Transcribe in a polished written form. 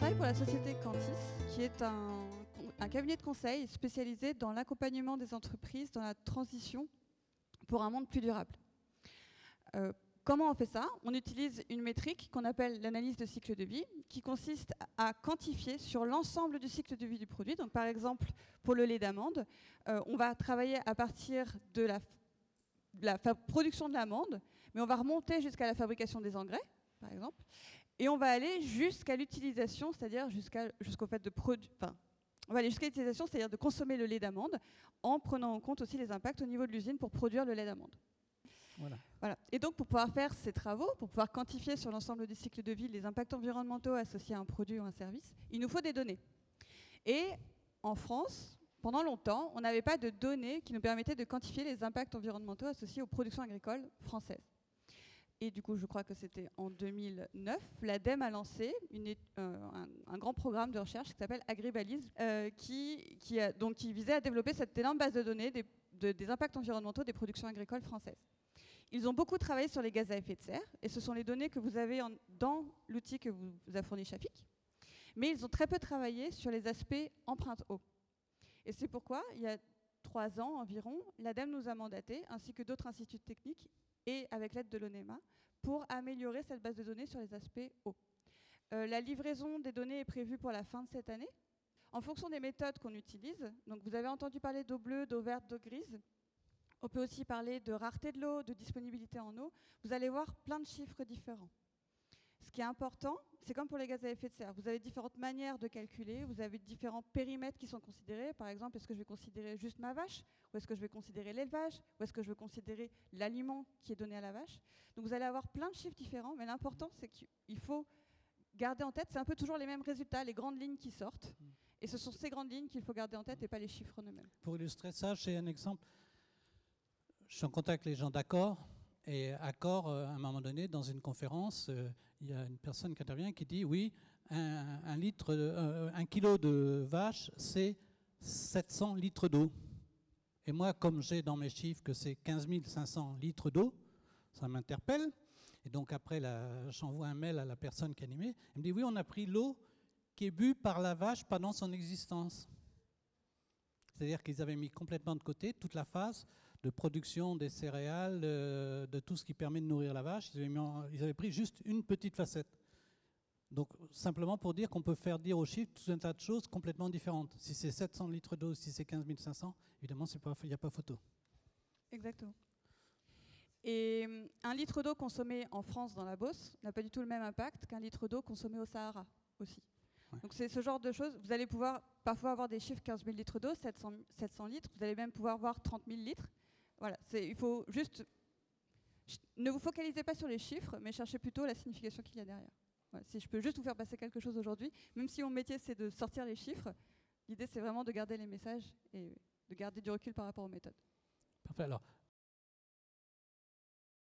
travaille pour la société Cantis, qui est un cabinet de conseil spécialisé dans l'accompagnement des entreprises dans la transition pour un monde plus durable. Comment on fait ça? On utilise une métrique qu'on appelle l'analyse de cycle de vie, qui consiste à quantifier sur l'ensemble du cycle de vie du produit. Donc, par exemple, pour le lait d'amande, on va travailler à partir de la production de l'amande, mais on va remonter jusqu'à la fabrication des engrais, par exemple, et on va aller jusqu'à l'utilisation, c'est-à-dire jusqu'au fait de produire. Enfin, on va aller jusqu'à l'utilisation, c'est-à-dire de consommer le lait d'amande, en prenant en compte aussi les impacts au niveau de l'usine pour produire le lait d'amande. Voilà. Et donc, pour pouvoir faire ces travaux, pour pouvoir quantifier sur l'ensemble du cycle de vie les impacts environnementaux associés à un produit ou un service, il nous faut des données. Et en France, pendant longtemps, on n'avait pas de données qui nous permettaient de quantifier les impacts environnementaux associés aux productions agricoles françaises. Et du coup, je crois que c'était en 2009, l'ADEME a lancé un grand programme de recherche qui s'appelle Agribalise, qui visait à développer cette énorme base de données des impacts environnementaux des productions agricoles françaises. Ils ont beaucoup travaillé sur les gaz à effet de serre, et ce sont les données que vous avez dans l'outil que vous a fourni Chafik. Mais ils ont très peu travaillé sur les aspects empreinte eau. Et c'est pourquoi, il y a 3 ans environ, l'ADEME nous a mandatés, ainsi que d'autres instituts techniques, et avec l'aide de l'ONEMA, pour améliorer cette base de données sur les aspects eau. La livraison des données est prévue pour la fin de cette année. En fonction des méthodes qu'on utilise, donc vous avez entendu parler d'eau bleue, d'eau verte, d'eau grise. On peut aussi parler de rareté de l'eau, de disponibilité en eau. Vous allez voir plein de chiffres différents. Ce qui est important, c'est comme pour les gaz à effet de serre. Vous avez différentes manières de calculer, vous avez différents périmètres qui sont considérés. Par exemple, est-ce que je vais considérer juste ma vache? Ou est-ce que je vais considérer l'élevage? Ou est-ce que je vais considérer l'aliment qui est donné à la vache? Donc vous allez avoir plein de chiffres différents, mais l'important, c'est qu'il faut garder en tête, c'est un peu toujours les mêmes résultats, les grandes lignes qui sortent. Et ce sont ces grandes lignes qu'il faut garder en tête et pas les chiffres eux-mêmes. Pour illustrer ça, j'ai un exemple. Je suis en contact avec les gens d'Accor. Et Accor, à un moment donné, dans une conférence, il y a une personne qui intervient qui dit oui, un kilo de vache, c'est 700 litres d'eau. Et moi, comme j'ai dans mes chiffres que c'est 15 500 litres d'eau, ça m'interpelle. Et donc après, j'envoie un mail à la personne qui animait. Elle me dit oui, on a pris l'eau qui est bue par la vache pendant son existence. C'est-à-dire qu'ils avaient mis complètement de côté toute la phase de production des céréales, de tout ce qui permet de nourrir la vache. Ils avaient pris juste une petite facette. Donc, simplement pour dire qu'on peut faire dire aux chiffres tout un tas de choses complètement différentes. Si c'est 700 litres d'eau, si c'est 15 500, évidemment, il n'y a pas photo. Exactement. Et 1 litre d'eau consommée en France dans la Beauce n'a pas du tout le même impact qu'un litre d'eau consommée au Sahara aussi. Ouais. Donc c'est ce genre de choses. Vous allez pouvoir parfois avoir des chiffres 15 000 litres d'eau, 700 litres. Vous allez même pouvoir voir 30 000 litres. Voilà, il faut juste... Ne vous focalisez pas sur les chiffres, mais cherchez plutôt la signification qu'il y a derrière. Voilà, si je peux juste vous faire passer quelque chose aujourd'hui, même si mon métier c'est de sortir les chiffres, l'idée c'est vraiment de garder les messages et de garder du recul par rapport aux méthodes. Parfait. Alors,